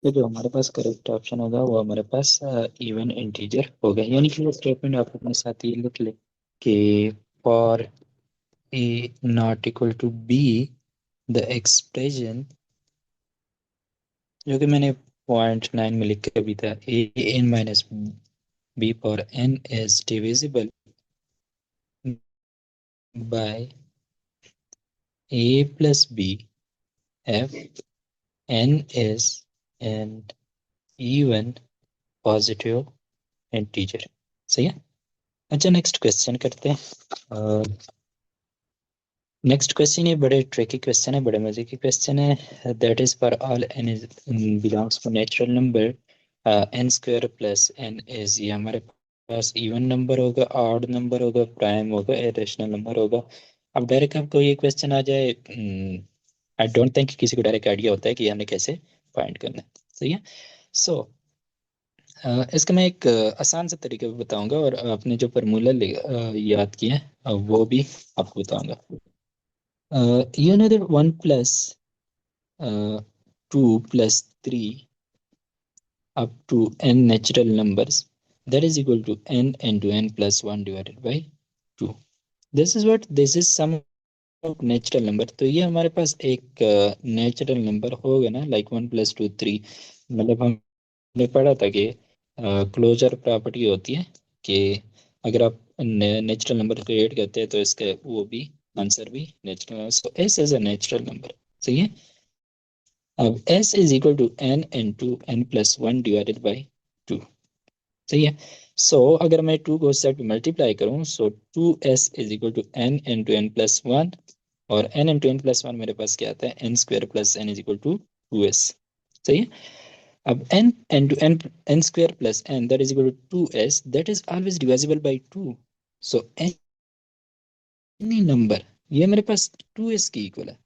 तो जो हमारे पास करेक्ट ऑप्शन होगा वो हमारे पास इवन इंटीजर होगा, यानी कि वो स्टेटमेंट आप अपने साथ ही लिख ले कि for a not equal to b the expression, जो कि मैंने .9 में लिख के भी था, a n minus b for n is divisible by a plus b if n is an even positive integer. सही है। अच्छा, नेक्स्ट क्वेश्चन करते हैं। नेक्स्ट क्वेश्चन ये बड़े ट्रिकी क्वेश्चन है, बड़े मजे की क्वेश्चन है। That is for all n is belongs to natural number n square plus n is, ये हमारे पास इवन नंबर होगा, ऑड नंबर होगा, प्राइम होगा, इरेशनल नंबर होगा। अब डायरेक्ट आपको ये क्वेश्चन आ जाए, आई डोंट थिंक किसी को डायरेक्ट आइडिया होता है कि हमने कैसे फाइंड करना है। सही है। सो इसका मैं एक आसान सा तरीका भी बताऊंगा, और आपने जो फार्मूला याद किया है वो भी आपको बताऊंगा। You know that 1 plus 2 plus 3 up to n natural numbers, that is equal to n into n plus 1 divided by 2. This is sum of natural number. तो ये हमारे पास एक नेचुरल नंबर होगा ना, लाइक 1 plus 2 3। मतलब हमने पढ़ा था कि क्लोजर प्रॉपर्टी होती है कि अगर आप नेचुरल नंबर को ऐड करते हैं तो इसका वो भी आंसर भी natural, so s is a natural number. सही है। अब s is equal to n into n plus one divided by two. सही है। सो अगर मैं टू को उस साइड पे मल्टीप्लाई करूं, so 2s is equal to n into n plus one, और n into n plus one मेरे पास क्या आता है, n square plus n is equal to 2s। सही है। अब n into n n square plus n that is equal to 2s, that is always divisible by two. So any number, ये मेरे पास 2s की इक्वल है,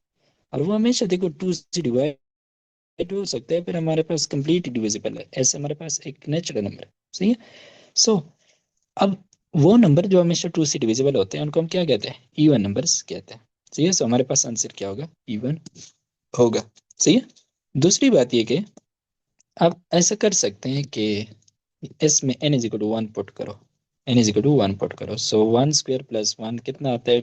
और वो हमेशा देखो 2 से डिवाइड हो सकता है, फिर हमारे पास कंप्लीट डिविजिबल है, ऐसे हमारे पास एक नेचुरल नंबर है। सही है। सो अब वो नंबर जो हमेशा 2 से डिविजिबल होते हैं उनको हम क्या कहते हैं, इवन नंबर्स कहते हैं। सही है। सो हमारे पास आंसर क्या होगा, इवन होगा। सही है। दूसरी बात ये कि आप ऐसा कर सकते हैं कि इसमें n is equal to one put करो, n is equal to one put करो, so one square plus one कितना आता है,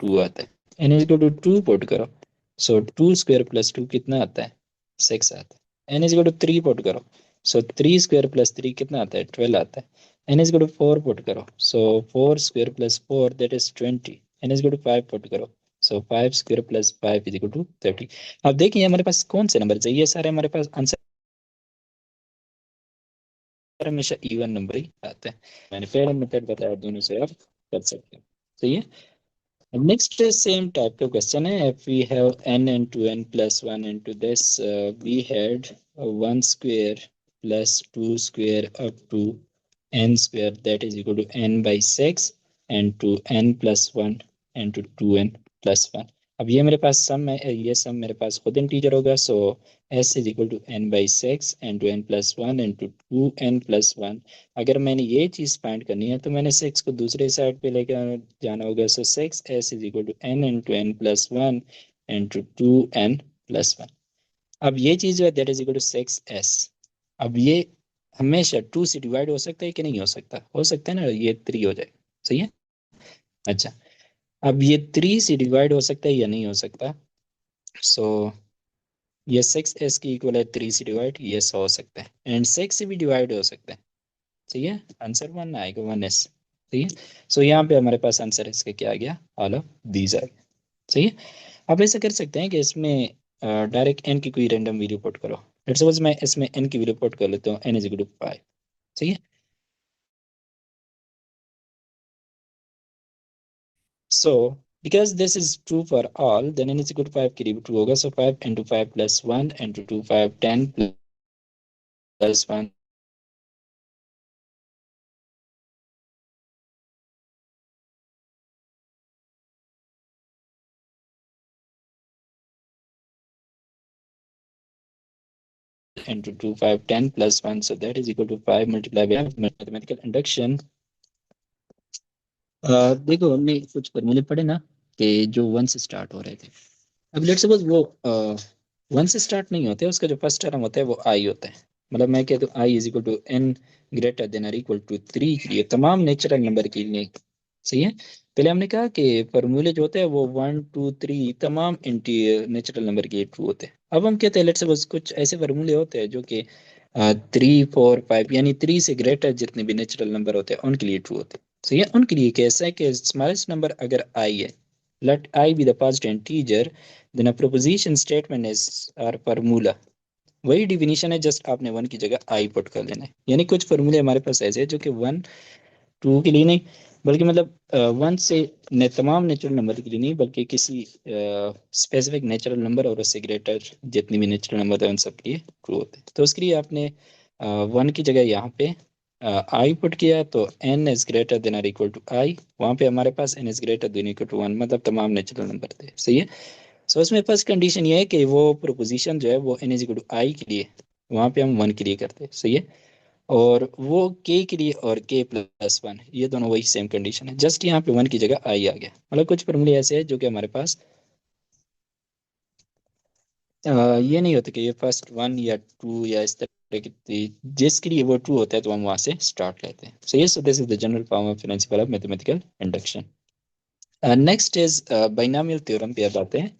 टू आता है। n is equal to two put करो, so two square plus two कितना आता है, सिक्स आता है। n is equal to three put करो, so three square plus three कितना आता है, ट्वेल्व आता है। n is equal to four put करो, so four square plus four that is twenty. n is equal to five put करो, so five square plus five is equal to thirty. अब देखिए हमारे पास कौन से नंबर चाहिए, सारे हमारे पास आंसर हमेशा इवन नंबर ही आते हैं। मैंने पहले मेथड बताया, दोनों से आप कर सकते हैं। सही है। Next same type of question है, if we have n into n plus 1 into this, we had 1 square plus 2 square up to n square that is equal to n by 6 and to n plus 1 and to 2n plus 1। अब ये मेरे पास सम है, ये सम मेरे पास खुद integer होगा, so s is equal to n by 6 and to n plus 1 and to 2n plus 1। अगर मैंने ये चीज फाइंड करनी है तो मैंने सिक्स को दूसरे साइड पे लेकर जाना होगा, so six s is equal to n into n plus one into two n plus one. अब ये चीज जो है that is equal to six s. अब ये हमेशा टू से डिवाइड हो सकता है कि नहीं हो सकता, हो सकता है ना, ये थ्री हो जाए। सही है। अच्छा, अब ये थ्री से डिवाइड हो सकता है या नहीं हो सकता, सो ये सिक्स एस की इक्वल है थ्री से डिवाइड, ये हो सकता है, एंड सिक्स से भी डिवाइड हो सकता है। सही है। आंसर वन आएगा, वन एस। सही है। सो यहाँ पे हमारे पास आंसर इसका क्या आ गया, ऑल ऑफ दीज आ गया। सही है। आप ऐसा कर सकते हैं कि इसमें डायरेक्ट एन की कोई रैंडम वैल्यू पुट करो। लेट्स सपोज मैं इसमें एन की वैल्यू पुट कर लेता हूँ, n is equal to five. सही है। So because this is true for all, then n is equal to five की ट्रू होगा, so five into five plus one into two five ten plus one into 2 5 10 plus 1, so that is equal to 5 multiplied by mathematical induction। देखो हमने कुछ फॉर्मूले पढ़े ना कि जो वन से स्टार्ट हो रहे थे। अब लेट्स सपोज वो वन से स्टार्ट नहीं होते, उसका जो फर्स्ट टर्म होता है वो आई होता है। मतलब मैं कहता हूँ I is equal to n greater than और इक्वल टू 3 के लिए तमाम नेचुरल नंबर के लिए। सही है। पहले हमने कहा कि फॉर्मूले जो होते हैं वो 1 2 3 तमाम इंटी नेचुरल नंबर के ट्रू होते हैं। अब हम कहते हैं लेट्स सपोज कुछ ऐसे फॉर्मूले होते हैं जो कि 3 4 5 यानी 3 से ग्रेटर जितने भी नेचुरल नंबर होते हैं उनके लिए ट्रू होते हैं। सही है। उनके लिए कैसा है कि स्मॉलेस्ट नंबर अगर आई है, let I be the past integer, then a proposition statement is our formula। वही डिफिनीशन है, जस्ट आपने वन की जगह आई पुट कर लेना है। यानी कुछ फॉर्मूले हमारे पास ऐसे हैं जो कि वन टू के लिए नहीं, बल्कि मतलब वन से तमाम नेचुरल नंबर के लिए नहीं, बल्कि किसी स्पेसिफिक नेचुरल नंबर और उससे ग्रेटर जितनी भी नेचुरल नंबर है उन सब के लिए ट्रू होते हैं। तो उसके लिए आपने वन की जगह यहाँ पे आई पुट किया तो n is greater than or equal to I, वहाँ पे हमारे पास n is greater than equal to one, मतलब तमाम नेचुरल नंबर थे। सही है। सो इसमें फर्स्ट कंडीशन ये है कि वो प्रोपोजिशन जो है वो एन इज इक्वल टू आई के लिए, वहाँ पे हम वन के लिए करते हैं। सही है। और वो के के लिए और के प्लस वन ये दोनों वही सेम कंडीशन है, जस्ट यहाँ पे वन की जगह आई आ गया। मतलब कुछ फॉर्मूले ऐसे हैं जो कि हमारे पास ये नहीं होता कि ये फर्स्ट वन या टू या इस तरह की, जिसके लिए वो ट्रू होता है तो हम वहां से स्टार्ट लेते हैं। सो ये सो this is the general form of principle of mathematical induction. Next is binomial theorem पे अब आते हैं।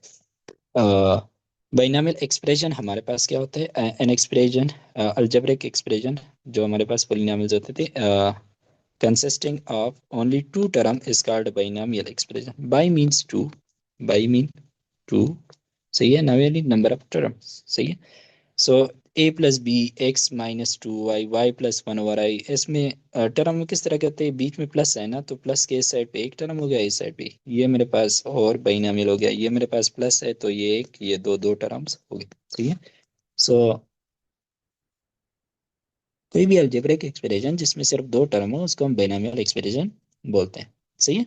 बाइनोमियल एक्सप्रेशन हमारे पास क्या होता है? एन एक्सप्रेशन, अलजेब्रिक एक्सप्रेशन जो हमारे पास पोलिनोमियल्स होते थे, consisting of only two term is called binomial expression. By means two, by mean two, सही है। now यानी number of terms, सही है। so a plus b x minus 2y y plus 1 over I, इसमें term किस तरह कहते हैं? बीच में प्लस है ना, तो प्लस के इस साइड पे एक टर्म हो गया, इस साइड पे ये मेरे पास और बाइनोमियल हो गया। ये मेरे पास प्लस है तो ये एक, ये दो दो टर्म्स हो गए। सही है। सो कोई भी अलजेब्रिक एक्सप्रेशन जिसमें सिर्फ दो टर्म हो उसको हम बाइनोमियल एक्सप्रेशन बोलते हैं। सही है।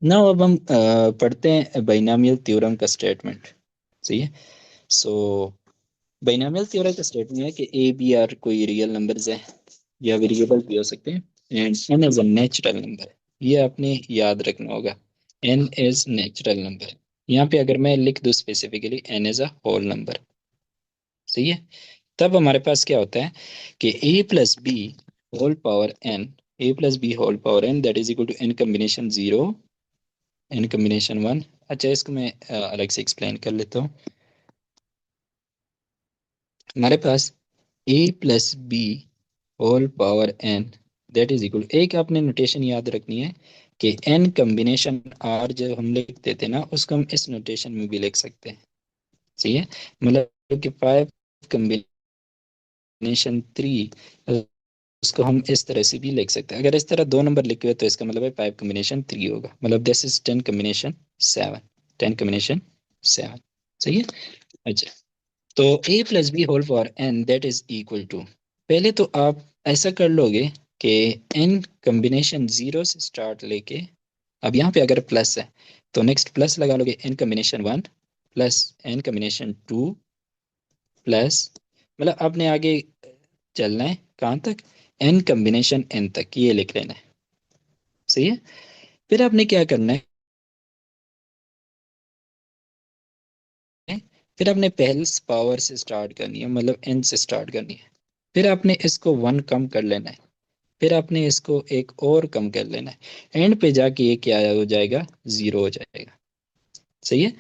ना अब हम पढ़ते हैं बाइनोमियल थ्योरम का स्टेटमेंट। सही है। सो बाइनोमियल थ्योरम का स्टेटमेंट है कि ए बी आर कोई रियल नंबर्स है या वेरिएबल भी हो सकते हैं, and n is a natural number. ये आपने याद रखना होगा, एन इज नेचुरल नंबर। यहाँ पे अगर मैं लिख दूँ specifically n is a whole number, सही है, तब हमारे पास क्या होता है कि a plus B whole power n, a plus B whole power n that is equal to n combination zero, n combination one. अच्छा इसको मैं अलग से एक्सप्लेन कर लेता हूँ। हमारे पास a plus B whole power n that is equal, एक आपने नोटेशन याद रखनी है कि एन कम्बिनेशन आर जब हम लिख देते हैं ना, उसको हम इस नोटेशन में भी लिख सकते हैं। सही है। मतलब कि फाइव कम्बिनेशन थ्री, उसको हम इस तरह से भी लिख सकते हैं। अगर इस तरह दो नंबर लिखे हुए तो इसका मतलब है फाइव कम्बिनेशन थ्री होगा, मतलब this is ten combination seven, ten combination seven. सही है। अच्छा, तो a plus B whole power n that is equal to, पहले तो आप ऐसा कर लोगे कि एन कम्बिनेशन जीरो से स्टार्ट लेके, अब यहाँ पे अगर प्लस है तो नेक्स्ट प्लस लगा लोगे, n combination one plus n combination two plus, मतलब आपने आगे चलना है कहाँ तक? एन कम्बिनेशन एन तक, ये लिख लेना है। सही है। फिर आपने क्या करना है, फिर आपने पहले पावर से स्टार्ट करनी है, मतलब एन से स्टार्ट करनी है। फिर आपने इसको वन कम कर लेना है, फिर आपने इसको एक और कम कर लेना है, एंड पे जाके ये क्या हो जाएगा? जीरो हो जाएगा। सही है।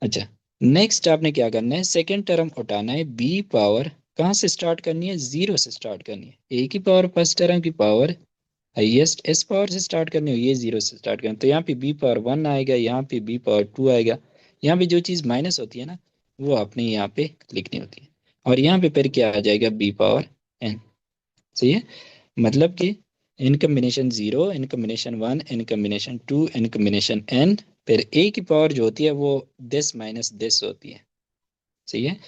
अच्छा, नेक्स्ट आपने क्या करना है? सेकेंड टर्म उठाना है, बी पावर कहाँ से स्टार्ट करनी है? जीरो से स्टार्ट करनी है। ए की पावर फर्स्ट टर्म की पावर हाईएस्ट एस पावर से स्टार्ट करनी हो, ये जीरो से स्टार्ट करनी, तो यहाँ पे बी पावर वन आएगा, यहाँ पे बी पावर टू आएगा। यहाँ पे जो चीज़ माइनस होती है ना वो आपने यहाँ पे लिखनी होती है, और यहाँ पे फिर क्या आ जाएगा? B power n. सही है। मतलब कि n combination zero, n combination one, n combination two, n combination n, फिर ए की पावर जो होती है वो दिस माइनस दिस होती है। सही है।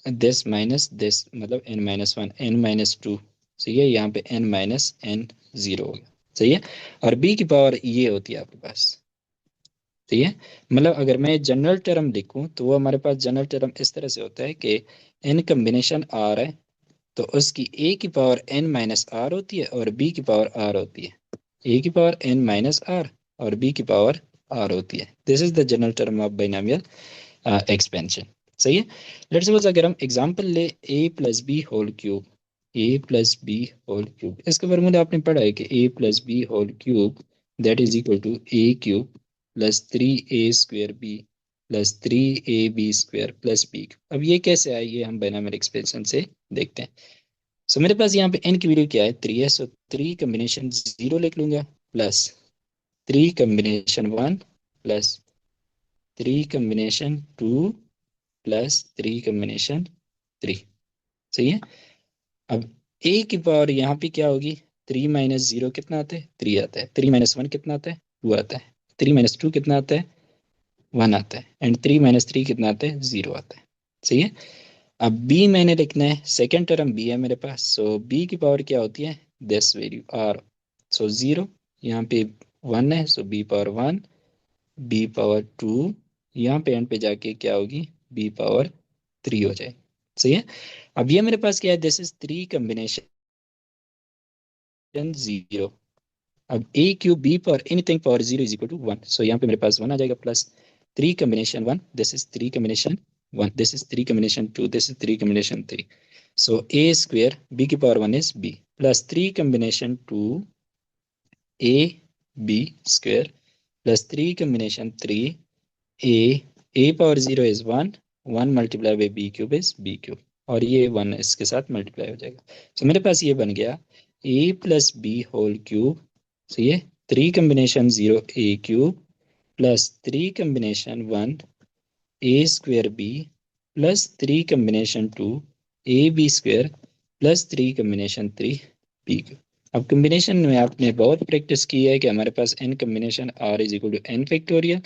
दिस माइनस दिस मतलब n minus one, n minus two. सही है। यहाँ पे एन माइनस एन जीरो हो गया। सही है। और बी की पावर ये होती है आपके पास। सही है। मतलब अगर मैं जनरल टर्म लिखूं तो वो हमारे पास जनरल टर्म इस तरह से होता है कि एन कम्बिनेशन आर है तो उसकी ए की पावर एन माइनस आर होती है और बी की पावर आर होती है। ए की पावर एन माइनस आर और बी की पावर आर होती है। This is the general term of binomial expansion. सही है। लेट्स सपोज अगर हम एग्जांपल ले a plus B whole cube, a plus B whole cube, इसका फॉर्मूला आपने पढ़ा है कि a plus B whole cube that is equal to a cube plus 3a² b plus 3ab square plus b. अब ये कैसे आए, ये हम बायनॉमियल एक्सपेंशन से देखते हैं। सो मेरे पास यहाँ पे n की वैल्यू क्या है 3 है, सो 3 कम्बिनेशन 0 लिख लूंगा plus 3 combination 1 plus 3 combination 2 plus 3 combination 3। सही है। अब a की पावर यहाँ पे क्या होगी, 3 माइनस 0 कितना आता है 3 आता है, 3 माइनस 1 कितना आता है 2 आता है, 3 माइनस 2 कितना आता है 1 आता है, एंड 3 माइनस 3 कितना आता है 0 आता है। सही है। अब b मैंने लिखना है, सेकेंड टर्म b है मेरे पास, सो b की पावर क्या होती है दिस वैल्यू r, सो 0, यहाँ पे 1 है, सो b पावर 1, b पावर 2, यहाँ पे एंड पे जाके क्या होगी b पावर 3 हो जाए। सही है। अब ये मेरे पास क्या है, दिस इज 3 कम्बिनेशन 0। अब a cube b power anything power 0 is equal to 1, so यहाँ पे मेरे पास 1 आ जाएगा plus 3 combination 1, this is 3 combination 1, this is 3 combination 2, this is 3 combination 3, so a square b की power 1 is b plus 3 combination 2 a b square plus 3 combination 3 a power 0 is 1, 1 multiply by b cube is b cube, और ये 1 इसके साथ multiply हो जाएगा। तो मेरे पास ये बन गया a plus B whole cube, सही है, 3 combination 0 a cube plus 3 combination 1 a square b plus 3 combination 2 a b square plus 3 combination 3 b cube. अब कम्बिनेशन में आपने बहुत प्रैक्टिस की है कि हमारे पास n combination r is equal to n factorial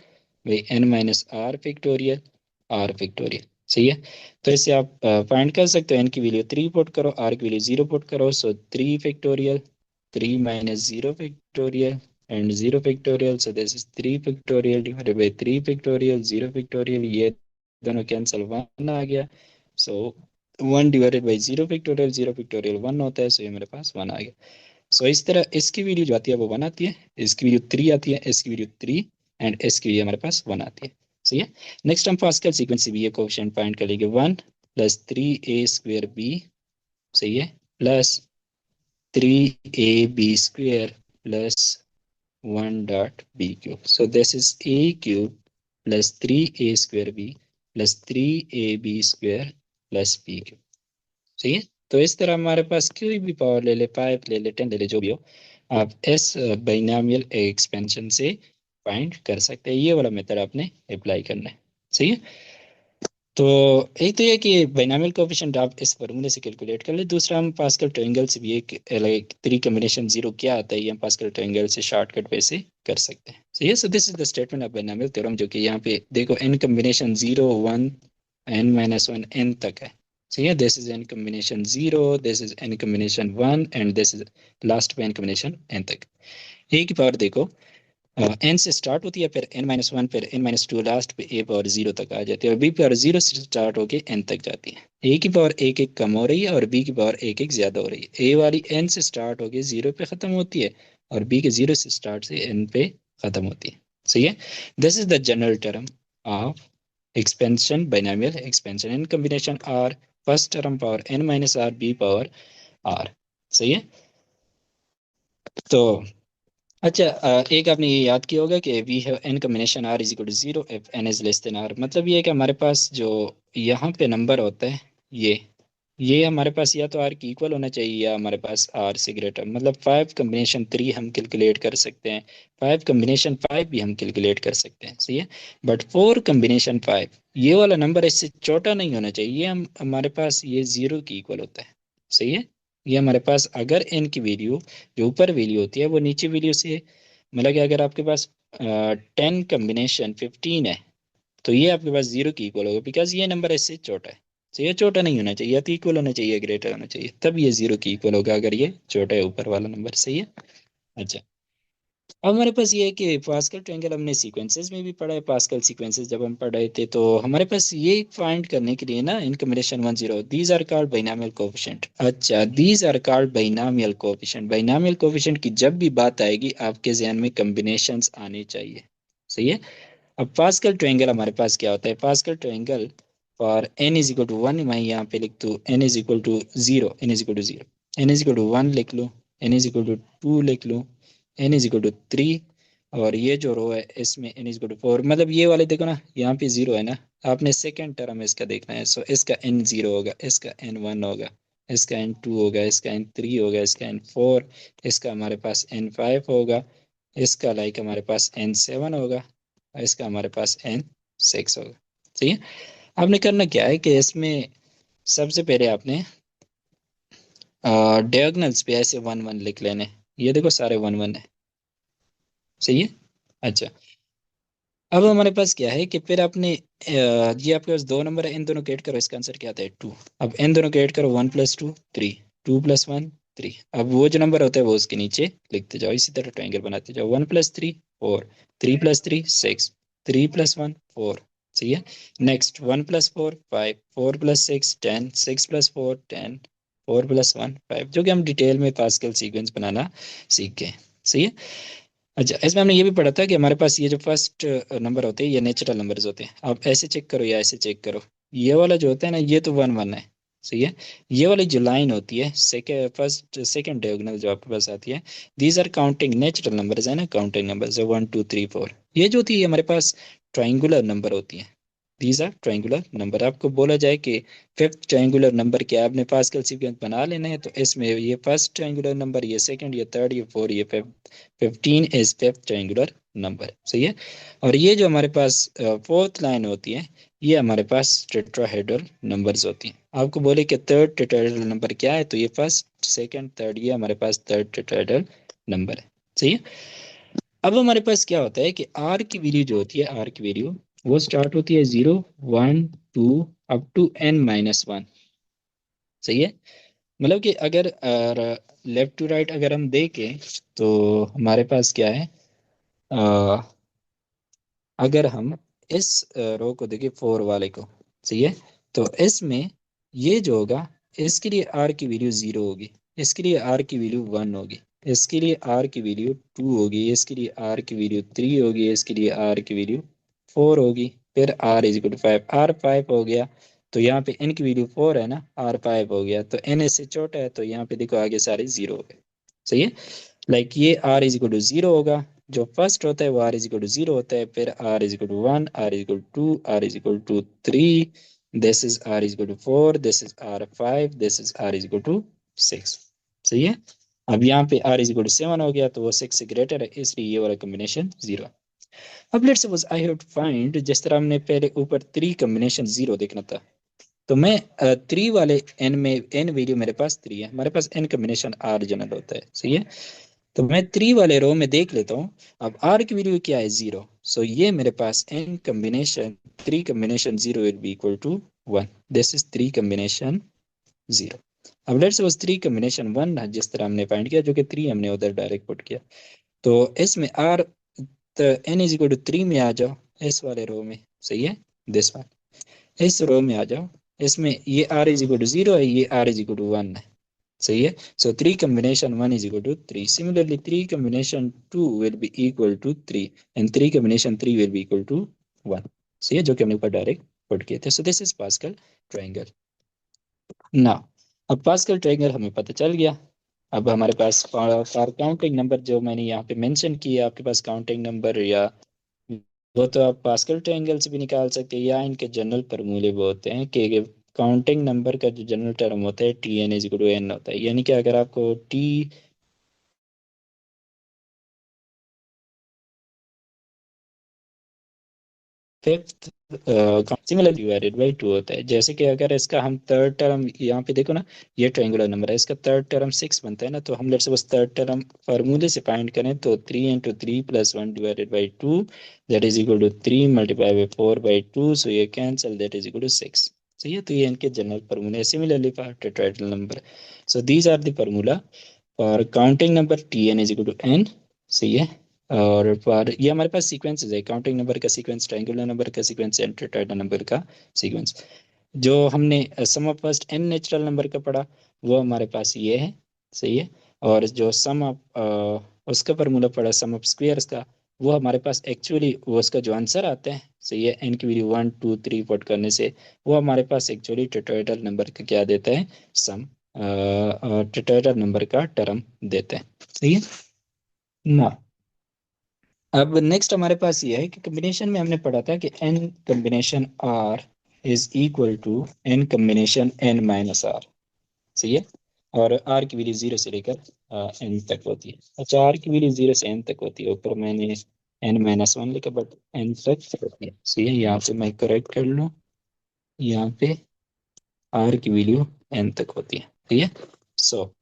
by n minus r factorial r factorial. सही है। तो इससे आप फाइंड कर सकते हो, n की वैल्यू 3 पुट करो, r की वैल्यू 0 पुट करो, सो 3 factorial 3 minus 0 factorial and 0 factorial, so this is 3 factorial divided by 3 factorial 0 factorial, ये दोनों कैंसिल 1 आ गया, सो 1 डिवाइडेड बाई 0 फैक्टोरियल 0 फैक्टोरियल 1 होता है, सो ये मेरे पास 1 आ गया। सो इस तरह इसकी वैल्यू जो आती है वो 1 आती है, इसकी वैल्यू 3 आती है, इसकी वैल्यू 3 एंड इसकी वैल्यू हमारे पास 1 आती है। सही है। नेक्स्ट हम पास्कल सीक्वेंस से भी ये कोएफिशिएंट फाइंड कर लेंगे, 1 प्लस 3a² b, सही है, plus 3ab square plus 1 dot b cube, so this is a cube plus 3a² b plus 3ab square plus b cube. सही है। तो इस तरह हमारे पास कोई भी पावर ले ले, 5 ले ले, 10 ले ले, जो भी हो, आप इस बाइनोमियल एक्सपेंशन से फाइंड कर सकते हैं। ये वाला मेथड आपने अप्लाई करना है। सही है। तो एक तो ये कि बाइनोमियल कोएफिशिएंट आप इस फार्मूले से कैलकुलेट कर ले, दूसरा हम पास्कल ट्रायंगल से भी एक लाइक 3 कॉम्बिनेशन 0 क्या आता है, ये हम पास्कल ट्रायंगल से शॉर्टकट पे से कर सकते हैं। सही है। So this is the statement of binomial theorem, जो कि यहाँ पे देखो n combination 0 1 n minus 1 n तक है। सही है। This is n combination 0, this is n combination 1 and this is last पे n कॉम्बिनेशन n तक। a की पावर देखो एन से स्टार्ट होती है, फिर n-1, फिर n-2, लास्ट पे a पावर 0 तक आ जाती है, और b पावर 0 से स्टार्ट होके n तक जाती है। a की पावर एक एक कम हो रही है और b की पावर एक एक ज्यादा हो रही है। a वाली n से स्टार्ट होके 0 पे खत्म होती है और b के 0 से स्टार्ट से n पे खत्म होती है। सही है। This is the general term of expansion, binomial expansion in combination r, first term power n-r, b power r। सही है। तो अच्छा, एक आपने ये याद किया होगा कि we have n combination r is equal to 0 if n is less than r. मतलब ये है कि हमारे पास जो यहाँ पे नंबर होता है, ये हमारे पास या तो आर की इक्वल होना चाहिए या हमारे पास आर से ग्रेटर। मतलब 5 कम्बिनेशन 3 हम कैलकुलेट कर सकते हैं, 5 कम्बिनेशन 5 भी हम कैलकुलेट कर सकते हैं। सही है। बट 4 कम्बिनेशन 5, ये वाला नंबर इससे छोटा नहीं होना चाहिए, ये हम हमारे पास ये 0 की इक्वल होता है। सही है। ये हमारे पास अगर एन की वैल्यू जो ऊपर वैल्यू होती है वो नीचे वैल्यू से, मतलब कि अगर आपके पास 10 कम्बिनेशन 15 है तो ये आपके पास 0 की इक्वल होगा, बिकॉज ये नंबर इससे छोटा है। तो ये छोटा नहीं होना चाहिए, या तो इक्वल होना चाहिए, ग्रेटर होना चाहिए, तब ये 0 की इक्वल होगा अगर ये छोटा है ऊपर वाला नंबर। सही है। अच्छा, अब हमारे पास ये है कि पास्कल ट्रायंगल हमने सीक्वेंसेस में भी पढ़ा है, पास्कल सीक्वेंसेस जब हम पढ़ रहे थे, तो हमारे पास ये फाइंड करने के लिए ना, n combination 1 0 these are called binomial coefficient. अच्छा, these are called binomial coefficient. Binomial coefficient की जब भी बात आएगी आपके ध्यान में कॉम्बिनेशंस आने चाहिए। सही है। अब पास्कल ट्रायंगल हमारे पास क्या होता है, pascal triangle for n is equal to 1 मैं यहाँ पे लिख दूँ n is equal to 0, n is equal to 0, n is equal to 1 लिख लूँ, n इज इक्वल टू 2 लिख लूँ, n इज इक्वल टू 3, और ये जो रो है इसमें n इज इक्वल टू 4, मतलब ये वाले देखो ना यहाँ पे 0 है ना, आपने सेकेंड टर्म इसका देखना है, सो इसका n 0 होगा, इसका n 1 होगा, इसका n 2 होगा, इसका n 3 होगा, इसका n 4, इसका हमारे पास n 5 होगा, इसका लाइक हमारे पास n 7 होगा, और इसका हमारे पास n 6 होगा। ठीक है, आपने करना क्या है कि इसमें सबसे पहले आपने डायगोनल्स पे ऐसे 1 1 लिख लेने, ये देखो सारे 1 1 है। सही है। अच्छा, अब हमारे पास क्या है कि फिर आपने ये आपके पास दो नंबर है, इन दोनों को ऐड करो, इसका आंसर क्या आता है 2। अब इन दोनों को ऐड करो, 1 + 2 3, 2 + 1 3। अब वो जो नंबर होता है वो उसके नीचे लिखते जाओ, इसी तरह ट्रायंगल बनाते जाओ, 1 + 3 4, 3 + 3 6, 3 + 1 4। सही है। नेक्स्ट 1 + 4 5, 4 + 6 10, 6 + 4 10, 4 + 1 5, जो कि हम डिटेल में पास्कल सीक्वेंस बनाना सीख गए। सही है। अच्छा, इसमें हमने ये भी पढ़ा था कि हमारे पास ये जो फर्स्ट नंबर होते हैं ये नेचुरल नंबर्स होते हैं। आप ऐसे चेक करो या ऐसे चेक करो, ये वाला जो होता है ना ये तो 1 1 है। सही है। ये वाली जो लाइन होती है सेकेंड फर्स्ट सेकेंड डायगोनल जो आपके पास आती है, these are counting natural numbers है ना, काउंटिंग नंबर्स 1 2 3 4। ये जो होती है हमारे पास ट्राइंगुलर नंबर होती है, दीज आर ट्राइंगुलर नंबर। आपको बोला जाए कि फिफ्थ ट्राइंगुलर नंबर क्या है, आपने पास्कल सीक्वेंस बना लेना है, तो इसमें ये फर्स्ट ट्राइंगुलर नंबर, ये सेकंड, ये थर्ड, ये फोर, ये fifth, 15 is fifth triangular number. सही है। और ये जो हमारे पास फोर्थ लाइन होती है, ये हमारे पास टेट्राहेड्रल नंबर्स होती हैं। आपको बोले कि थर्ड टेट्राहेड्रल नंबर क्या है, तो ये फर्स्ट सेकंड थर्ड, ये हमारे पास थर्ड टेट्राहेड्रल नंबर है। सही है। अब हमारे पास क्या होता है कि आर की वैल्यू जो होती है, आर की वैल्यू वो स्टार्ट होती है 0 1 2 अप टू n-1। सही है। मतलब कि अगर लेफ्ट टू राइट अगर हम देखें तो हमारे पास क्या है, अ, अगर हम इस रो को देखें 4 वाले को, सही है, तो इसमें ये जो होगा, इसके लिए आर की वैल्यू 0 होगी, इसके लिए आर की वैल्यू 1 होगी, इसके लिए आर की वैल्यू 2 होगी, इसके लिए आर की वैल्यू 3 होगी, इसके लिए आर की वैल्यू 4 होगी, फिर r is equal to 5, r 5 हो गया, तो यहाँ पे एन की वैल्यू 4 है ना, आर 5 हो गया, तो एन इससे छोटा है, तो यहाँ पे देखो आगे सारे 0 हो गए। सही है। लाइक ये आर इज इक्वल टू 0 होगा, जो फर्स्ट होता है वो आर इज इक्वल टू 0 होता है, फिर r is equal to 1, r is equal to 2, r is equal to 3, this is r is equal to 4, this is r 5, this is r is equal to 6। सही है। अब यहाँ पे are is equal to 7 हो गया, तो वो 6 से ग्रेटर है, इसलिए ये वाला कॉम्बिनेशन 0। अब let's suppose I have to find, जिस तरह हमने पहले ऊपर 3 कॉम्बिनेशन 0 देखना था, तो मैं 3 वाले एन में, एन वैल्यू मेरे पास 3 है, हमारे पास एन कॉम्बिनेशन आर जनरल होता है। सही है। तो मैं 3 वाले रो में देख लेता हूँ, अब आर की वैल्यू क्या है 0, सो ये मेरे पास n combination 3 combination 0 will be equal to 1, this is 3 combination 0। अब लेट्स सपोज 3 कॉम्बिनेशन 1 जिस तरह हमने फाइंड किया, जो कि 3 हमने उधर डायरेक्ट पुट किया, तो इसमें आर, तो एन इज इक्वल टू 3 में आ जाओ, इस वाले रो में। सही है। दिस वन, इस रो में आ जाओ, इसमें ये आर इज इक्वल टू 0 है, ये आर इज इक्वल टू 1 है। सही है। सो 3 combination 1 is equal to 3. Similarly 3 combination 2 will be equal to 3 and 3 combination 3 will be equal to 1। सही है, जो कि हमने ऊपर डायरेक्ट पुट किए थे। सो this is pascal triangle. Now अब पास्कल ट्रायंगल हमें पता चल गया। अब हमारे पास फॉर काउंटिंग नंबर जो मैंने यहाँ पे मेंशन किया, आपके पास काउंटिंग नंबर या वो तो आप पास्कल ट्रायंगल से भी निकाल सकते हैं, या इनके जनरल फॉर्मूले वो होते हैं कि काउंटिंग नंबर का जो जनरल टर्म होता है T n is equal to n होता है, यानी कि अगर आपको T fifth similar divided by 2 होता है। जैसे कि अगर इसका हम थर्ड टर्म यहाँ पे देखो ना, ये ट्रायंगुलर नंबर है, इसका थर्ड टर्म 6 बनता है ना, तो हम लेट्स सपोज थर्ड टर्म फार्मूले से फाइंड करें, तो 3 into 3 plus 1 divided by 2, that is equal to 3 multiply by 4 by 2, so ये cancel, that is equal to 6। सही है। तो ये इनके जनरल फार्मूले, similarly for tetrahedral number, so these are the formula for counting number T n is equal to n. सही है। और पर ये हमारे पास सीक्वेंसेस है, काउंटिंग नंबर का सीक्वेंस, ट्रायंगुलर नंबर का सीक्वेंस, एंड टेट्राहेड्रल नंबर का सीक्वेंस। जो हमने sum of first n natural number का पढ़ा, वो हमारे पास ये है। सही है। और जो सम ऑफ उसका फार्मूला पढ़ा, सम ऑफ स्क्वायर्स का, वो हमारे पास एक्चुअली वो उसका जो आंसर आता है, सही है, एन की वैल्यू 1 2 3 पुट करने से वो हमारे पास एक्चुअली टेट्राहेड्रल नंबर का क्या देता है, सम, टेट्राहेड्रल नंबर का टर्म देता है, सही है ना। अब नेक्स्ट हमारे पास ये है कि कॉम्बिनेशन में हमने पढ़ा था कि n combination r is equal to N combination n minus r, सही है, और आर की वैल्यू 0 से लेकर एन तक होती है। अच्छा, आर की वैल्यू 0 से एन तक होती है, ऊपर मैंने एन माइनस वन लिखा बट एन तक होती है, सही है। यहाँ पे मैं करेक्ट कर लूँ, यहाँ पे आर की वैल्यू एन तक होती है, ठीक है। सो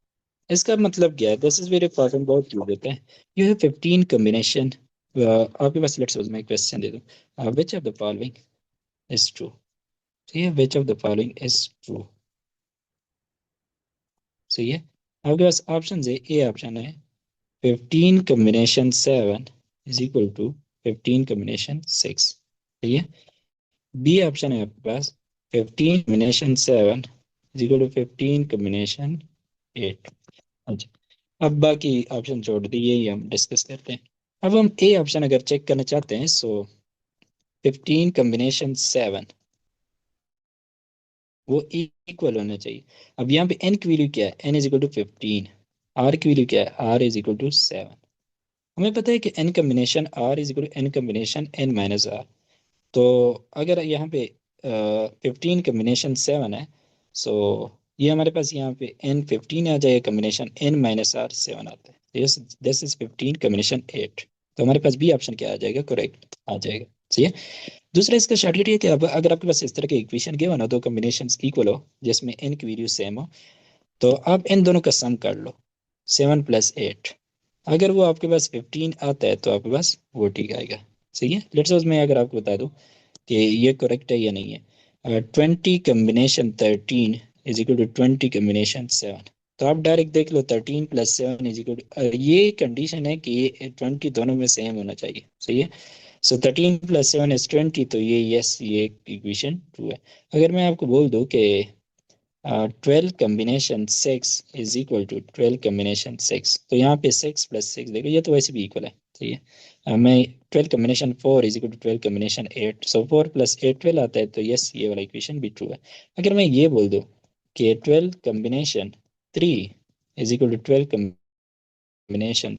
इसका मतलब क्या है, दिस इज वेरी इंपॉर्टेंट, बहुत यूज होता है। यू हैव 15 कॉम्बिनेशन, आपके पास लेट्स सपोज मैं एक क्वेश्चन दे दूं, which of the following is true, ठीक है, which of the following is true, सही है। आपके पास ऑप्शन है, ए ऑप्शन है 15 combination 7 is equal to 15 combination 6, ठीक है। बी ऑप्शन है आपके पास 15 combination 7 is equal to 15 combination 8। अच्छा, अब बाकी ऑप्शन छोड़ दी, यही हम डिस्कस करते हैं। अब हम ए ऑप्शन अगर चेक करना चाहते हैं, सो 15 कॉम्बिनेशन 7 वो इक्वल होना चाहिए। अब यहाँ पे एन की वैल्यू क्या है, n is equal to 15, r की वैल्यू क्या है, आर इज इक्वल टू 7। हमें पता है कि n combination r is equal to N combination n minus r. तो अगर यहाँ पे 15 कॉम्बिनेशन 7 है, सो ये हमारे पास यहाँ पे एन 15 आ जाएगा, कॉम्बिनेशन एन माइनस आर 7 आता है, दिस इज 15 कॉम्बिनेशन 8। तो हमारे पास बी ऑप्शन क्या आ जाएगा, करेक्ट आ जाएगा, सही है। दूसरा इसका शॉर्टकट ये कि अब अगर आपके पास इस तरह के इक्वेशन गिवन हो, दो कॉम्बिनेशंस इक्वल हो जिसमें एन की वैल्यू सेम हो, तो आप इन दोनों का सम कर लो, 7 + 8। अगर वो आपके पास 15 आता है तो आपके पास वो ठीक आएगा, सही है। लेट्स सपोज मैं अगर आपको बता दूं कि ये करेक्ट है या नहीं है, 20 combination 13 is equal to 20 combination 7, तो आप डायरेक्ट देख लो 13 + 7 इज इक्वल टू, ये कंडीशन है कि ये 20 दोनों में सेम होना चाहिए, सही है। सो 13 + 7 इज 20, तो ये यस, ये इक्वेशन ट्रू है। अगर मैं आपको बोल दूं कि 12 combination 6 is equal to 12 combination 6, तो यहाँ पे 6 + 6 देखो, ये तो वैसे भी इक्वल है, ठीक है। मैं 12 combination 4 is equal to 12 combination 8, so 4 + 8 12 आता है, तो यस, ये वाला इक्वेशन भी ट्रू है। अगर मैं ये बोल दूं कि 12 combination 3 is equal to 12 combination,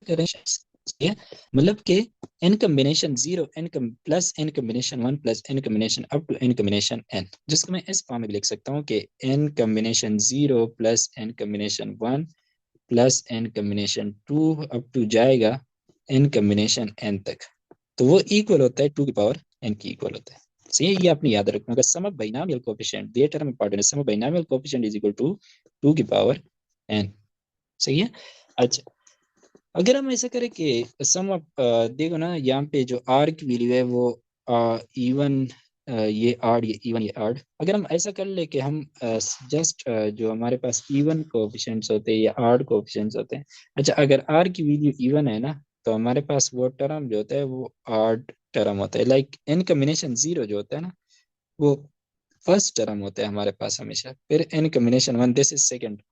करें, ठीक है। मतलब कि n combination 0 n plus n combination 1 plus n combination up to n combination n, जिसको मैं इस फॉर्म में लिख सकता हूँ कि n combination 0 plus n combination 1 plus n combination 2 up to जाएगा एन कम्बिनेशन एन तक, तो वो इक्वल होता है 2 की पावर एन की इक्वल होता है, सही है। ये आपने याद रखना होगा, सम ऑफ बाइनोमियल कोएफिशिएंट, ये टर्म इंपॉर्टेंट है, sum of binomial coefficient is equal to 2 की पावर एन, सही है। अच्छा, अगर हम ऐसा करें कि सम ऑफ, देखो ना, यहाँ पे जो आर की वैल्यू है वो इवन, ये आड, ये इवन, ये आड, अगर हम ऐसा कर ले कि हम जस्ट जो हमारे पास इवन कोएफिशिएंट्स होते हैं या आड कोएफिशिएंट्स होते हैं, अच्छा अगर आर की वैल्यू इवन है ना, तो हमारे पास वो टर्म जो होता है वो आड टर्म होता है, लाइक एन कॉम्बिनेशन 0 जो होता है ना, वो फर्स्ट टर्म होता है हमारे पास हमेशा, फिर n combination 1 this is second.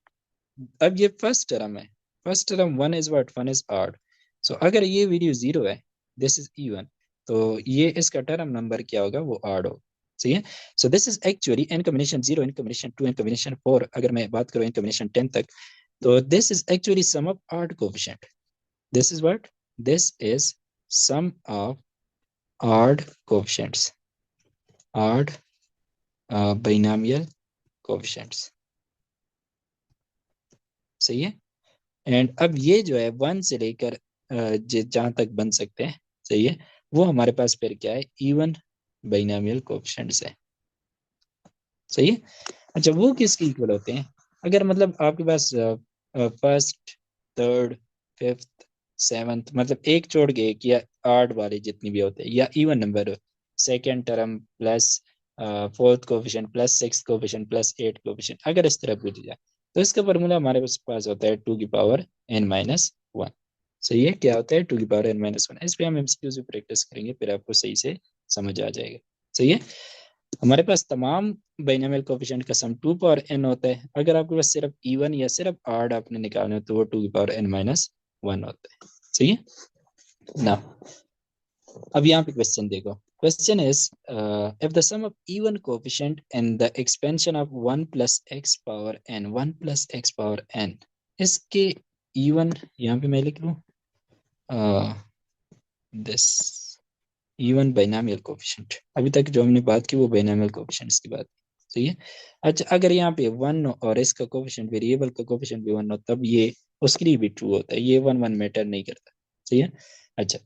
अब ये फर्स्ट टर्म है, first term 1 is what, 1 is odd. So अगर ये वैल्यू 0 है, दिस इज इवन, तो ये इसका टर्म नंबर क्या होगा, वो ऑड होगा, सही है। So this is actually n combination 0 n combination 2 n combination 4, अगर मैं बात करूं एन कॉम्बिनेशन 10 तक, तो this is actually sum of odd coefficient, this is what, this is sum of odd coefficients, odd binomial coefficients, सही है। And अब ये जो है 1 से लेकर जहां तक बन सकते हैं, सही है, वो हमारे पास फिर क्या है, इवन बाइनोमियल कोएफिशिएंट्स है। सही है। अच्छा, वो किसके इक्वल होते हैं? अगर मतलब आपके पास फर्स्ट, थर्ड, फिफ्थ, सेवंथ, मतलब एक छोड़ के एक, या आठ वाले जितनी भी होते हैं, या even number, second term plus fourth coefficient plus six coefficient plus eight coefficient, अगर इस तरह पूछ जाए तो इसका फॉर्मूला हमारे पास होता है टू की पावर एन माइनस वन। सही है, क्या होता है टू की पावर एन माइनस वन। इस पे हम एमसीक्यूज भी प्रैक्टिस करेंगे, फिर आपको सही से समझ आ जाएगा। सही है। हमारे पास तमाम बाइनोमियल कोएफिशिएंट का सम टू पावर एन होता है। अगर आपके पास सिर्फ इवन या सिर्फ ऑड आपने निकालना है तो वो टू की पावर एन माइनस वन होता है। सही है ना। अब यहाँ पे क्वेश्चन देखो, question is if the sum of even coefficient and the expansion of one plus x power n, one plus x power n, इसके इवन, यहाँ पे मैं लिख लूँ दिस इवन बाइनोमियल कोएफिशिएंट, अभी तक जो हमने बात की वो बाइनोमियल कोएफिशिएंट्स की बात की। सही है। अच्छा, अगर यहाँ पे वन और इसका कोएफिशिएंट, वेरिएबल का कोएफिशिएंट भी वन हो, तब ये उसके लिए भी ट्रू होता है, ये वन वन मैटर नहीं करता। सही है। अच्छा,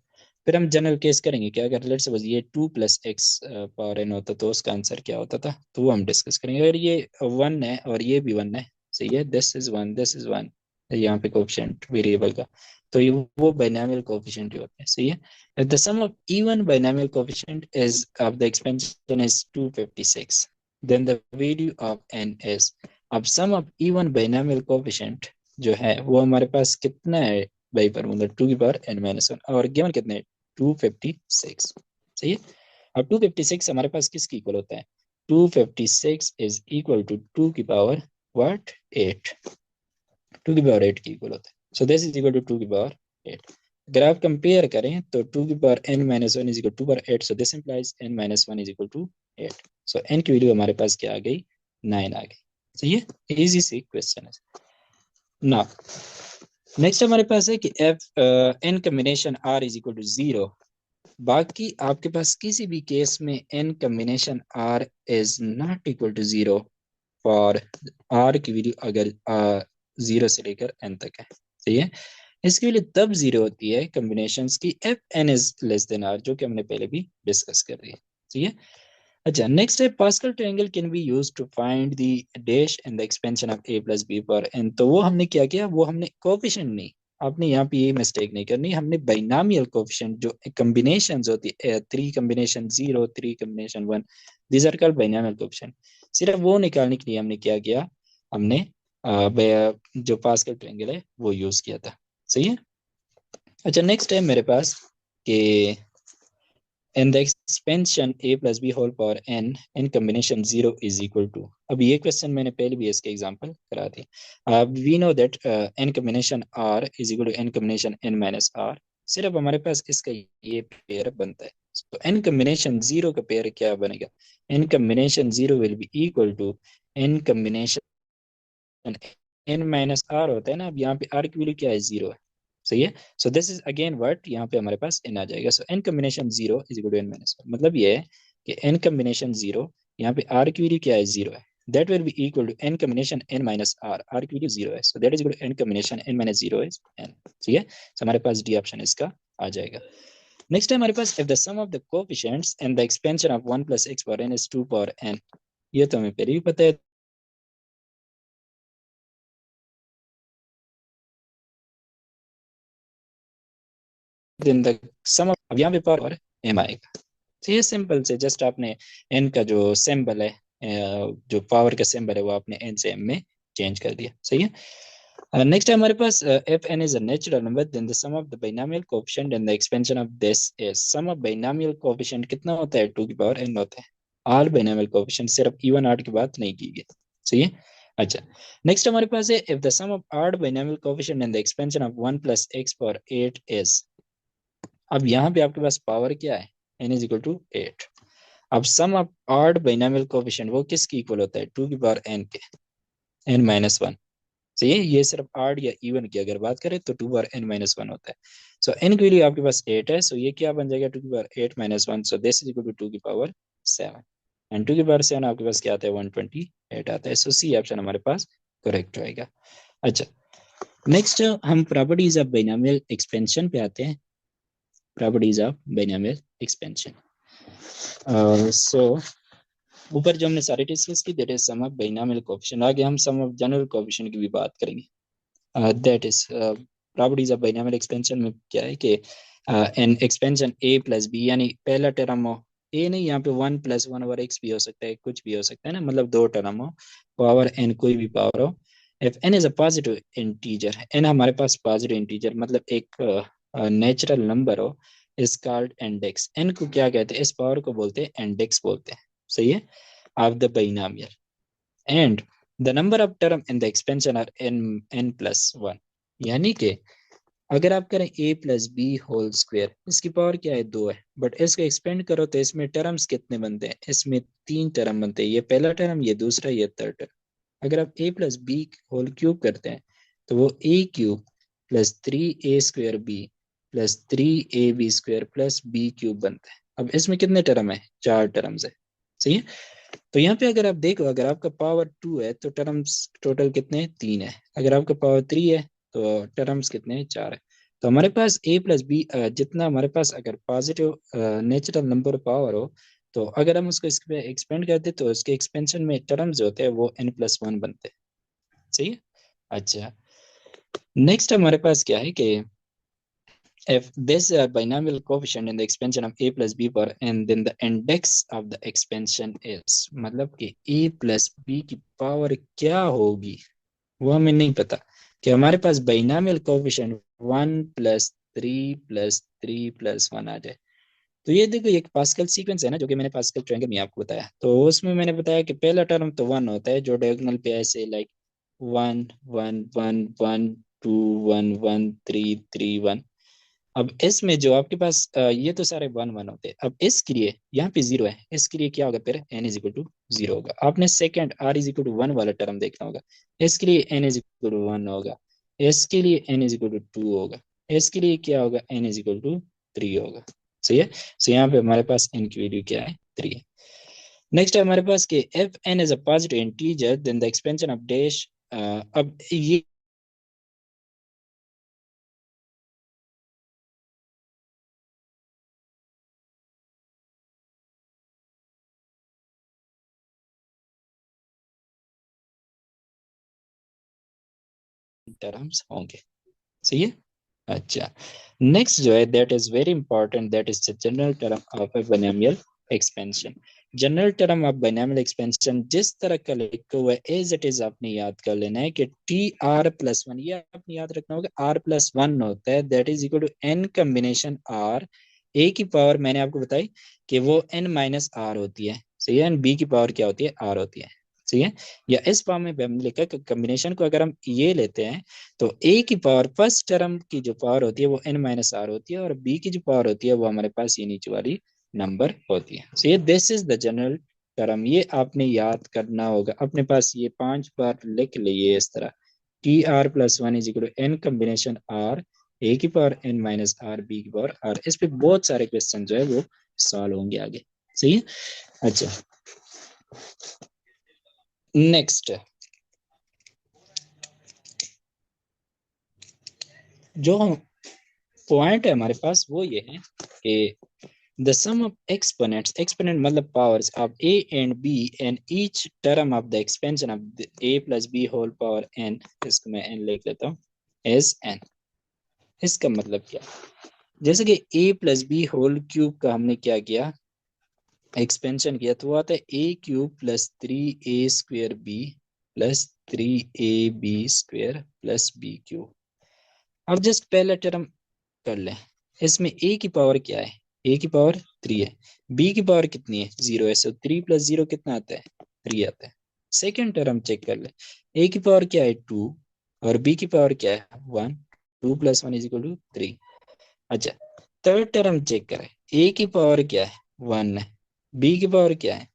फिर हम जनरल केस करेंगे कि अगर लेट्स सपोज ये two plus x power n होता तो उसका आंसर क्या होता था, तो वो हम डिस्कस करेंगे। अगर ये वन है और ये भी वन है, सही है, this is one, this is one, यहाँ पे कोएफिशिएंट वेरिएबल का, तो ये वो बाइनोमियल कोएफिशिएंट ही होते हैं। सही है। If the sum of even binomial coefficient is of the expansion is 256, then the value of n is, अब sum of even binomial coefficient जो है वो हमारे पास कितना है भाई, पर मतलब टू की पावर एन माइनस वन, और गिवन कितने, 256। सही है। अब 256 हमारे पास किसकी इक्वल होता है, 256 इज इक्वल टू टू की पावर व्हाट, एट, टू की पावर एट की इक्वल होता है। So this is equal to two की पावर एट। अगर आप कंपेयर करें तो टू की power N minus one is equal to power eight, so this implies n minus one is equal to eight. So n की value हमारे पास क्या आ गई, 9 आ गई। सही है, इजी सी क्वेश्चन है। नाउ नेक्स्ट हमारे पास है कि if n combination r is equal to zero. बाकी आपके पास किसी भी केस में n combination r is not equal to zero for r की वैल्यू अगर जीरो से लेकर एन तक है। सही है। इसके लिए तब जीरो होती है कॉम्बिनेशंस की if n is less than r, जो कि हमने पहले भी डिस्कस कर रही है। सही है। अच्छा, नेक्स्ट है pascal triangle can be use to find the dash and the expansion of a plus b पर एन। तो वो हमने क्या किया, वो हमने कोएफिशिएंट नहीं, आपने यहाँ पे ये मिस्टेक नहीं करनी, हमने बाइनोमियल कोएफिशिएंट जो कॉम्बिनेशंस होती है, three combination zero, three combination one, these are called binomial coefficient, सिर्फ वो निकालने के लिए हमने क्या किया, हमने जो पास्कल ट्रायंगल है वो यूज किया था। सही है। अच्छा, नेक्स्ट है मेरे पास कि and the expansion a plus b whole power n in combination 0 is equal to, अब ये क्वेश्चन मैंने पहले भी इसके एग्जांपल करा दी। we know that n combination r is equal to n combination n minus r, सिर्फ हमारे पास इसका ये पेयर बनता है। तो n combination 0 का पेयर क्या बनेगा, n combination 0 will be equal to n combination n minus r होता है ना, अब यहाँ पे r की वैल्यू क्या है, जीरो है। सही है। So this is again what, यहाँ पे हमारे पास n आ जाएगा। सो n combination zero is equal to n minus one, मतलब ये है कि n कॉम्बिनेशन जीरो, यहाँ पे r की वैल्यू क्या है, जीरो है, that will be equal to n combination n minus r, r की वैल्यू जीरो है, so that is equal to n combination n minus zero is n। ठीक है। सो हमारे पास डी ऑप्शन इसका आ जाएगा। नेक्स्ट है हमारे पास if the sum of the coefficients and the expansion of 1 plus x power n is 2 power n, ये तो हमें पहले भी पता है। देन द सम ऑफ, अब यहाँ पे पावर m आएगा। तो ये सिंपल से जस्ट आपने एन का जो सिंबल है, जो पावर का सिंबल है, वो आपने एन से एम में चेंज कर दिया। सही है। नेक्स्ट है हमारे पास if n is a natural number, then the sum of the binomial coefficient and the expansion of this is, sum of binomial coefficient कितना होता है, टू की पावर एन होता है। ऑल बाइनोमियल कोएफिशिएंट, सिर्फ इवन ऑड की बात नहीं की गई। सही है। अच्छा, नेक्स्ट हमारे पास है if the sum of odd binomial coefficient and the expansion of 1 plus x power 8 is, अब यहाँ पे आपके पास पावर क्या है, n इज इक्वल टू 8। अब sum of odd binomial coefficient वो किसकी इक्वल होता है, टू की पावर n के, n माइनस वन। सही है, ये सिर्फ ऑड या इवन की अगर बात करें तो two power n minus one होता है। सो n की वैल्यू आपके पास 8 है, सो ये क्या बन जाएगा, टू की power 8 minus one, so this is equal to two की पावर 7, एंड टू की पावर 7 आपके पास क्या आता है, 128 आता है। सो सी ऑप्शन हमारे पास करेक्ट रहेगा। अच्छा, नेक्स्ट हम प्रॉपर्टीज ऑफ बाइनोमियल एक्सपेंशन पे आते हैं। Properties of binomial expansion. So ऊपर जो हमने सारे डिस्कस की, that is sum of binomial coefficient. आगे हम सम ऑफ जनरल कोएफिशिएंट की भी बात करेंगे। That is properties of binomial expansion में क्या है कि in expansion a plus b, यानी पहला टर्म हो ए नहीं, यहाँ पे 1+1/x भी हो सकता है, कुछ भी हो सकता है ना, मतलब दो टर्म हो, पावर एन कोई भी पावर हो। If n is a positive integer, n हमारे पास पॉजिटिव इंटीजर मतलब एक नेचुरल नंबर हो, इज कॉल्ड इंडेक्स। एन को क्या कहते हैं, इस पावर को बोलते हैं इंडेक्स बोलते हैं, सही है, of the binomial. And the number of term in the expansion are n+1, यानी कि अगर आप करें a+b² इसकी पावर क्या है, 2 है, बट इसको एक्सपेंड करो तो इसमें टर्म्स कितने बनते हैं, इसमें 3 टर्म बनते हैं, ये पहला टर्म, ये दूसरा, ये थर्ड टर्म। अगर आप a+b³ करते हैं तो वो a³ + 3a²b +3ab² + b³ बनता है। अब इसमें कितने टर्म है, 4 टर्म्स है, सही है। तो यहाँ पे अगर आप देखो, अगर आपका पावर 2 है तो टर्म्स टोटल कितने हैं, 3 है। अगर आपका पावर 3 है तो टर्म्स कितने हैं, 4 है। तो हमारे पास a+b जितना हमारे पास अगर पॉजिटिव नेचुरल नंबर पावर हो, तो अगर हम उसको इसके एक्सपेंड करते तो उसके एक्सपेंशन में टर्म्स जो होते हैं वो n+1 बनते हैं, सही है। अच्छा, नेक्स्ट हमारे पास क्या है कि if this binomial coefficient in the expansion of a plus b power n, then the index of the expansion is, मतलब कि a plus b की पावर क्या होगी वो हमें नहीं पता। कि हमारे पास बाइनोमियल कोएफिशिएंट 1+3+3+1 आ जाए। तो ये देखो, एक पास्कल सीक्वेंस है ना, जो कि मैंने पास्कल ट्रायंगल में आपको बताया, तो उसमें मैंने बताया कि पहला टर्म तो 1 होता है जो डायगोनल पे ऐसे लाइक 1 1 1 1 2 1 1 3 3 1। अब इसमें जो आपके पास ये तो सारे 1 1 होते हैं। अब इसके लिए यहाँ पे 0 है, इसके लिए क्या होगा, फिर n=0 होगा। आपने सेकंड r=1 वाला टर्म देखना होगा, इसके लिए n=1 होगा, इसके लिए n=2 होगा, इसके लिए क्या होगा, n=3 होगा, सही है। सो यहाँ पे हमारे पास n की वैल्यू क्या है, 3 है। नेक्स्ट है हमारे पास कि if n is a positive integer then the expansion of dash, अब ये टर्म्स होंगे, सही है। अच्छा, नेक्स्ट जो है that is very important, that is the general term of A binomial expansion. General term of binomial expansion जिस तरह का लिखा हुआ है एज इट इज आपने याद कर लेना है कि TR+1, ये आपने याद रखना होगा, R+1 होता है, that is equal to n combination R। A की पावर मैंने आपको बताई कि वो n-r होती है, सही है, बी की पावर क्या होती है, r होती है, सही है। या इस फॉर्म में भी हमने लिखा कि कॉम्बिनेशन को अगर हम ये लेते हैं तो ए की पावर फर्स्ट टर्म की जो पावर होती है वो n-r होती है, और बी की जो पावर होती है वो हमारे पास ये नीचे वाली नंबर होती है। सो ये this is the general term, ये आपने याद करना होगा, अपने पास ये 5 बार लिख लिए इस तरह, TR+1 = n combination R, a की पावर n-r, बी की पावर r। इस पे बहुत सारे क्वेश्चन जो है वो सॉल्व होंगे आगे, सही है। अच्छा, नेक्स्ट जो पॉइंट है हमारे पास वो ये है कि the sum of exponents, exponent मतलब powers of a and b and each term of the expansion of the a plus b whole power n, इसको मैं n लिख लेता हूँ, is n। इसका मतलब क्या, जैसे कि a+b² का हमने क्या किया, एक्सपेंशन किया, तो वो आता है a³ + 3a²b + 3ab² + b³। अब जस्ट पहला टर्म कर लें, इसमें a की पावर क्या है, a की पावर 3 है, b की पावर कितनी है, 0 है, सो 3 + 0 कितना आता है, 3 आता है। सेकेंड टर्म चेक कर ले, a की पावर क्या है, 2, और b की पावर क्या है, 1, 2 + 1 = 3। अच्छा, थर्ड टर्म चेक करें, a की पावर क्या है, 1 है, b की पावर क्या है,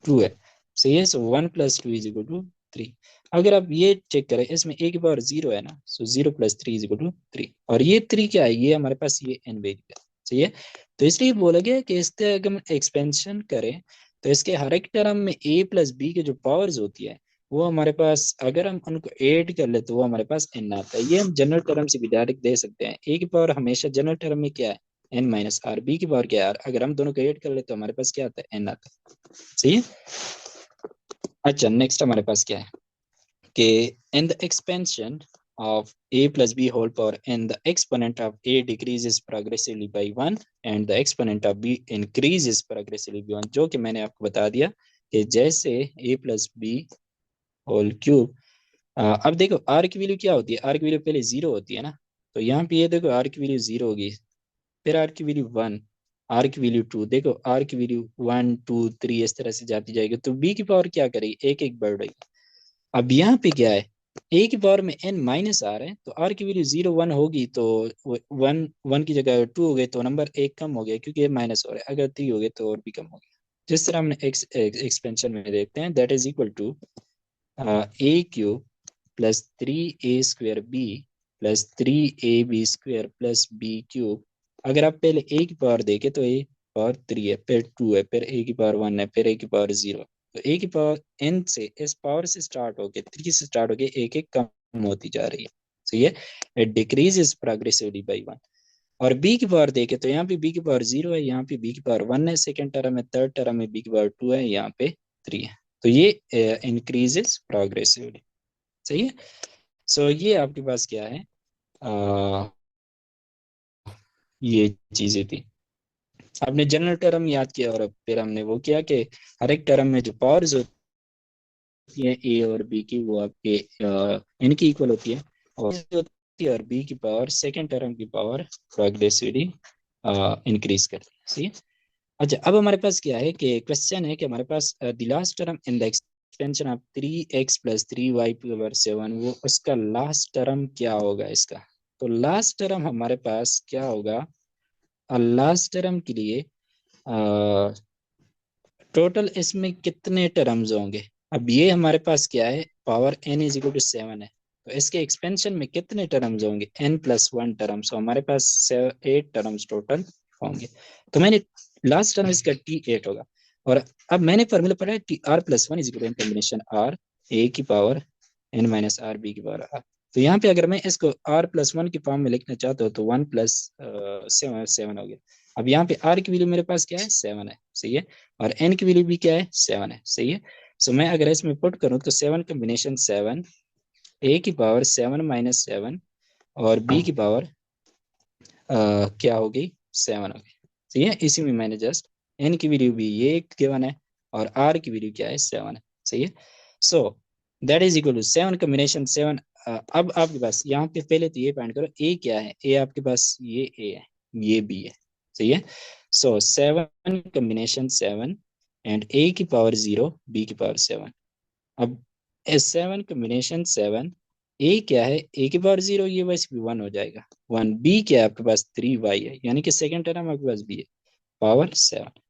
2 है, सही है। सो 1 + 2 = 3। अगर आप ये चेक करें, इसमें a की पावर 0 है ना, सो 0 + 3 = 3, और ये 3 क्या है, ये हमारे पास ये n वैल्यू है, सही है। तो इसलिए बोला गया कि इसके अगर हम एक्सपेंशन करें तो इसके हर एक टर्म में a + b की जो पावर्स होती है वो हमारे पास अगर हम उनको ऐड कर ले तो वो हमारे पास n आता है। ये हम जनरल टर्म से भी डायरेक्ट दे सकते हैं। a की पावर हमेशा जनरल टर्म में क्या है, n माइनस आर। b की पावर क्या है r। अगर हम दोनों को ऐड कर ले तो हमारे पास क्या आता है, n आता है। सही है। अच्छा नेक्स्ट हमारे पास क्या है कि in the expansion of a plus b whole power and the exponent of a decreases progressively by 1 and the exponent of b increases progressively by 1, जो कि मैंने आपको बता दिया कि जैसे a plus b whole cube, अब देखो आर की वैल्यू क्या होती है, आर की वैल्यू पहले जीरो होती है ना, तो यहाँ पे ये देखो आर की वैल्यू जीरो होगी, फिर आर की वैल्यू वन, आर की वैल्यू टू, देखो आर की वैल्यू वन टू थ्री इस तरह से जाती जाएगी, तो बी की पावर क्या करेगी, एक एक बढ़ रही। अब यहाँ पे क्या है, ए की पावर में एन माइनस आर है, तो आर की वैल्यू जीरो वन होगी, तो वन वन की जगह टू हो गए तो नंबर एक कम हो गया, क्योंकि ये माइनस हो रहा है, अगर थ्री हो गए तो और भी कम हो गया। जिस तरह हमने एक्सपेंशन में देखते हैं, that is equal to a cube plus three a square b plus three a b square plus b cube. अगर आप पहले ए की पावर देखें तो ए पावर थ्री है, फिर टू है, फिर ए की पावर वन है, फिर ए की पावर जीरो। तो ए की पावर एन से इस पावर से स्टार्ट होके थ्री से स्टार्ट होके एक एक कम होती जा रही है। तो ये it decrease is progressively by one. और बी की पावर देखे तो यहाँ पे बी की पावर जीरो है, यहाँ पे बी की पावर वन है, सेकेंड टर्म में, थर्ड टर्म में बी की पावर टू है, यहाँ पे थ्री है। तो ये इंक्रीजेस प्रोग्रेसिवली। सही है। सो ये आपके पास क्या है, अ, ये चीजें थी। आपने जनरल टर्म याद किया और फिर हमने वो किया कि हर एक टर्म में जो पावर्स होती है ए और बी की, वो आपके इनकी इक्वल होती है, और होती है और बी की पावर सेकेंड टर्म की पावर प्रोग्रेसिवली इंक्रीज करती है। सही है। अच्छा अब हमारे पास क्या है कि क्वेश्चन है कि हमारे पास the last term in the expansion of three x plus three y power seven, वो उसका लास्ट टर्म क्या होगा इसका। तो लास्ट टर्म हमारे पास क्या होगा, लास्ट टर्म के लिए टोटल इसमें कितने टर्म्स होंगे। अब ये हमारे पास क्या है, power n is equal to seven है, तो इसके एक्सपेंशन में कितने टर्म्स होंगे, n प्लस वन टर्म्स, हमारे पास एट टर्म्स टोटल होंगे। तो मैंने लास्ट टर्म इसका टी एट होगा, और अब मैंने फॉर्मूला पढ़ा है T R plus one is equal to combination R A की power N minus R B की पावर आर। तो यहाँ पे अगर मैं इसको आर प्लस वन की फॉर्म में लिखना चाहता हूँ तो वन प्लस सेवन, सेवन हो गया। अब यहाँ पे आर की वैल्यू मेरे पास क्या है, सेवन है। सही है। और एन की वैल्यू भी क्या है, सेवन है। सही है। सो मैं अगर इसमें पुट करूं तो सेवन कॉम्बिनेशन सेवन, ए की पावर सेवन माइनस सेवन, और बी की पावर क्या होगी, सेवन होगी। सही है। इसी में मैंने जस्ट एन की वैल्यू भी ये गिवन है, और आर की वैल्यू क्या है, सेवन है। सही है। So that is equal to seven combination seven. अब आपके पास यहाँ पे पहले तो ये फाइंड करो ए क्या है, ए आपके पास ये ए है, ये बी है। सही है। So seven combination seven and A की पावर जीरो, बी की पावर सेवन। अब सेवन कॉम्बिनेशन सेवन, ए क्या है, ए की पावर जीरो, ये वैसे भी वन हो जाएगा, वन। बी क्या है आपके पास, थ्री वाई है, यानी कि सेकंड टर्म आपके पास बी है, पावर सेवन।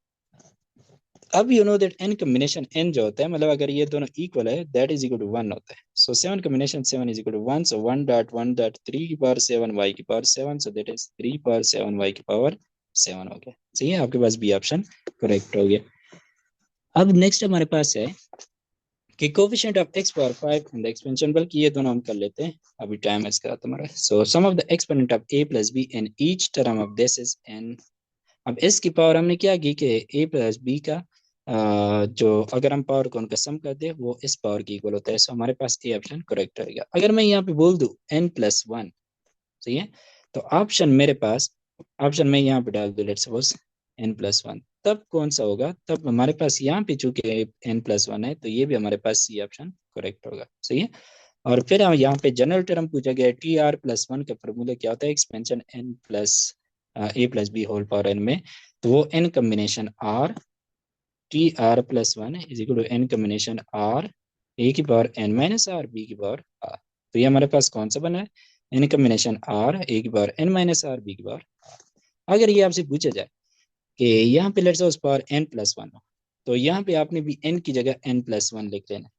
अब you know that n combination n जो होता है, मतलब अगर ये दोनों इक्वल है, that is equal to one होता है। So seven combination seven is equal to one, so one dot three की पावर सेवन वाई की power seven, so that is three power seven y की पावर सेवन हो गया। सही है। आपके पास बी ऑप्शन करेक्ट हो गया। अब नेक्स्ट हमारे पास है कि coefficient of x power 5 and the expansion, बल्कि ये दोनों हम कर लेते हैं, अभी टाइम इसका तुम्हारा। So sum of the exponent of a plus b in each term of this is n। अब s की पावर हमने क्या की कि a प्लस b का जो अगर हम पावर को उनका सम कर दे वो इस पावर की इक्वल होता है। सो हमारे पास ए ऑप्शन करेक्ट रहेगा। अगर मैं यहाँ पे बोल दूं n प्लस वन, सही है, तो ऑप्शन मेरे पास, ऑप्शन में यहाँ पे डाल दो let's suppose n plus one, तब कौन सा होगा, तब हमारे पास यहाँ पे चूंकि n प्लस वन है तो ये भी हमारे पास सी ऑप्शन करेक्ट होगा। सही है। और फिर हम यहाँ पे जनरल टर्म पूछा गया टी आर प्लस वन का फॉर्मूला क्या होता है, expansion n plus A plus B whole power n में, तो वो n combination R T R plus one is equal to N combination R A की power N minus R B की power R. तो ये हमारे पास कौन सा बना है, एन कॉम्बिनेशन आर ए की power N minus R B की पावर। अगर ये आपसे पूछा जाए कि यहाँ पे let's suppose power n plus one हो, तो यहाँ पे आपने भी एन की जगह एन प्लस वन लिख लेना।